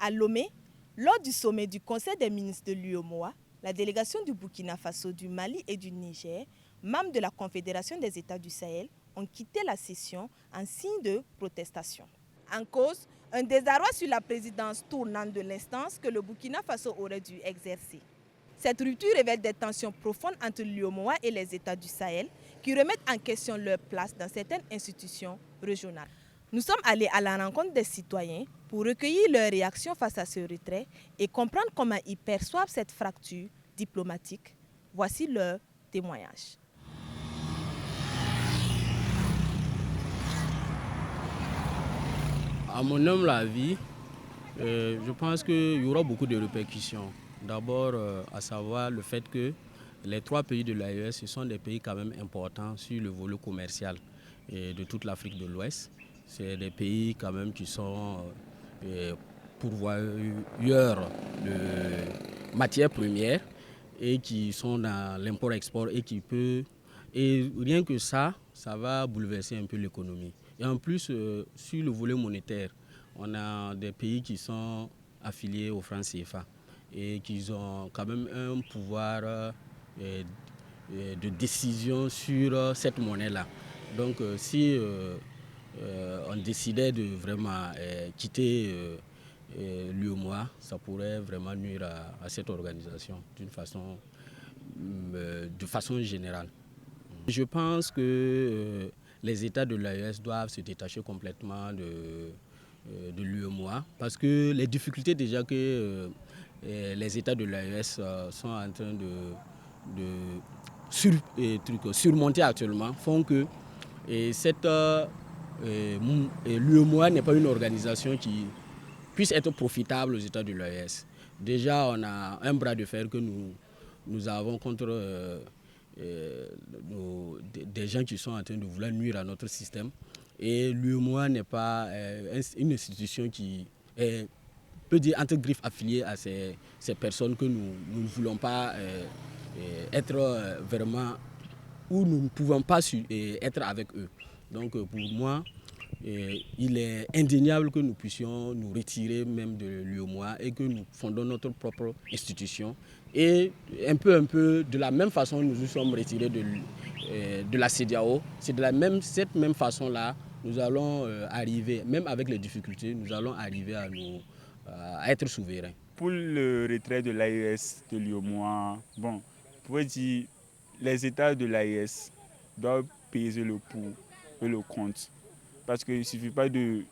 À Lomé, lors du sommet du Conseil des ministres de l'UEMOA, la délégation du Burkina Faso, du Mali et du Niger, membres de la Confédération des États du Sahel, ont quitté la session en signe de protestation. En cause, un désarroi sur la présidence tournante de l'instance que le Burkina Faso aurait dû exercer. Cette rupture révèle des tensions profondes entre l'UEMOA et les États du Sahel qui remettent en question leur place dans certaines institutions régionales. Nous sommes allés à la rencontre des citoyens pour recueillir leurs réactions face à ce retrait et comprendre comment ils perçoivent cette fracture diplomatique. Voici leur témoignage. À mon humble avis, je pense qu'il y aura beaucoup de répercussions. D'abord, à savoir le fait que les 3 pays de l'AES, ce sont des pays quand même importants sur le volet commercial de toute l'Afrique de l'Ouest. C'est des pays quand même qui sont pourvoyeurs de matières premières et qui sont dans l'import-export et qui peut... Et rien que ça va bouleverser un peu l'économie. Et en plus, sur le volet monétaire, on a des pays qui sont affiliés au franc CFA et qui ont quand même un pouvoir de décision sur cette monnaie-là. Donc si on décidait de vraiment quitter l'UEMOA, ça pourrait vraiment nuire à cette organisation de façon générale. Je pense que les États de l'AES doivent se détacher complètement de l'UEMOA parce que les difficultés déjà que les États de l'AES sont en train de surmonter actuellement font que l'UEMOA n'est pas une organisation qui puisse être profitable aux États de l'AES. Déjà, on a un bras de fer que nous avons contre des gens qui sont en train de vouloir nuire à notre système. Et l'UEMOA n'est pas une institution qui est, peut dire, entre griffes affiliée à ces personnes que nous ne voulons pas être vraiment, où nous ne pouvons pas être avec eux. Donc pour moi, il est indéniable que nous puissions nous retirer même de l'UEMOA et que nous fondons notre propre institution. Et un peu de la même façon nous nous sommes retirés de la CEDEAO, c'est de cette même façon-là, nous allons arriver, même avec les difficultés, nous allons arriver à être souverains. Pour le retrait de l'AES de l'UEMOA, bon, on pourrait dire les États de l'AES doivent peser le pour et le contre. Parce qu'il ne suffit pas de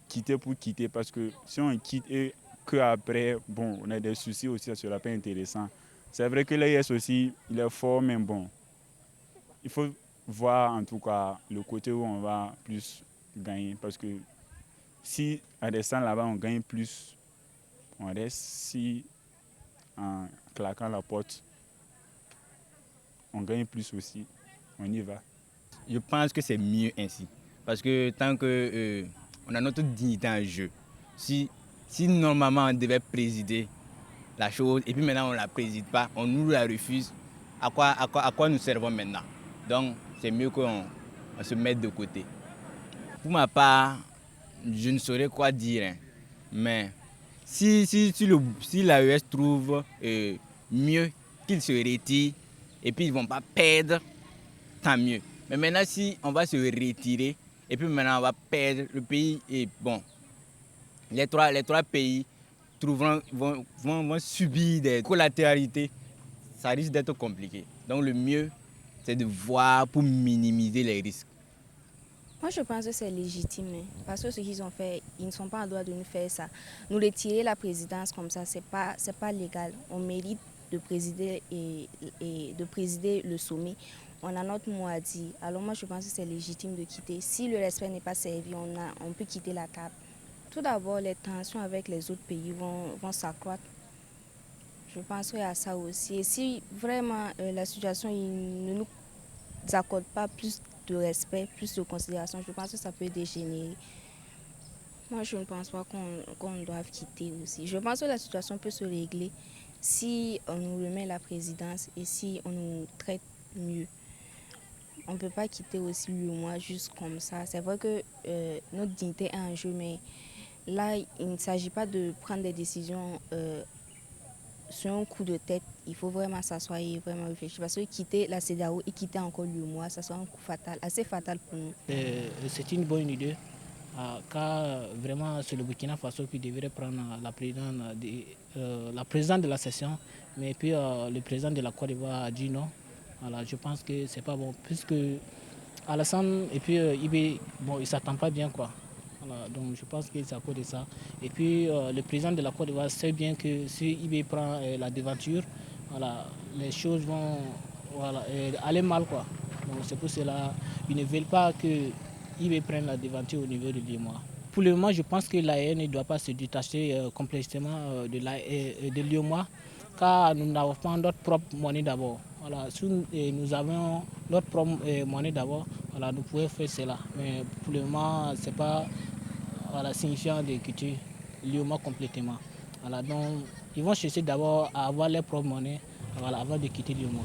quitter pour quitter, parce que si on quitte et qu'après, bon, on a des soucis aussi, ça ne sera pas intéressant. C'est vrai que l'AES aussi, il est fort, mais bon, il faut voir en tout cas le côté où on va plus gagner. Parce que si en restant là-bas, on gagne plus, on reste. Si en claquant la porte, on gagne plus aussi, on y va. Je pense que c'est mieux ainsi. Parce que tant que on a notre dignité en jeu, si normalement on devait présider la chose et puis maintenant on ne la préside pas, on nous la refuse, à quoi nous servons maintenant? Donc c'est mieux qu'on se mette de côté. Pour ma part, je ne saurais quoi dire, hein, mais si l'AES trouve mieux qu'ils se retirent et puis ils ne vont pas perdre, tant mieux. Mais maintenant, si on va se retirer et puis maintenant on va perdre le pays, et bon, les trois pays vont subir des collatéralités, ça risque d'être compliqué. Donc le mieux, c'est de voir pour minimiser les risques. Moi, je pense que c'est légitime, parce que ce qu'ils ont fait, ils ne sont pas en droit de nous faire ça. Nous retirer la présidence comme ça, c'est pas légal. On mérite de présider de présider le sommet. On a notre mot à dire. Alors moi, je pense que c'est légitime de quitter. Si le respect n'est pas servi, on peut quitter la table. Tout d'abord, les tensions avec les autres pays vont s'accroître. Je pense qu'il y a ça aussi. Et si vraiment la situation ne nous accorde pas plus de respect, plus de considération, je pense que ça peut dégénérer. Moi, je ne pense pas qu'on doive quitter aussi. Je pense que la situation peut se régler si on nous remet la présidence et si on nous traite mieux. On ne peut pas quitter aussi l'UEMOA juste comme ça. C'est vrai que notre dignité est en jeu, mais là, il ne s'agit pas de prendre des décisions sur un coup de tête. Il faut vraiment s'asseoir et vraiment réfléchir. Parce que quitter la CEDEAO et quitter encore l'UEMOA, ça sera un coup fatal, assez fatal pour nous. C'est une bonne idée, car vraiment c'est le Burkina Faso qui devrait prendre la présidente de la session, mais puis le président de la Côte d'Ivoire a dit non. Voilà, je pense que c'est pas bon, puisque Alassane et puis Ibé, bon, ils ne s'attendent pas bien, quoi. Voilà, donc je pense que c'est à cause de ça. Et puis le président de la Côte d'Ivoire sait bien que si Ibé prend la devanture, voilà, les choses vont aller mal, quoi. Donc c'est pour cela qu'ils ne veulent pas que Ibé prenne la devanture au niveau de l'UEMOA. Pour le moment, je pense que l'AE ne doit pas se détacher complètement de l'UEMOA, car nous n'avons pas notre propre monnaie d'abord. Voilà, si nous avons notre propre monnaie d'abord, voilà, nous pouvons faire cela. Mais pour le moment, ce n'est pas signifiant de quitter l'UEMOA complètement. Voilà, donc, ils vont chercher d'abord à avoir leur propre monnaie, voilà, avant de quitter l'UEMOA.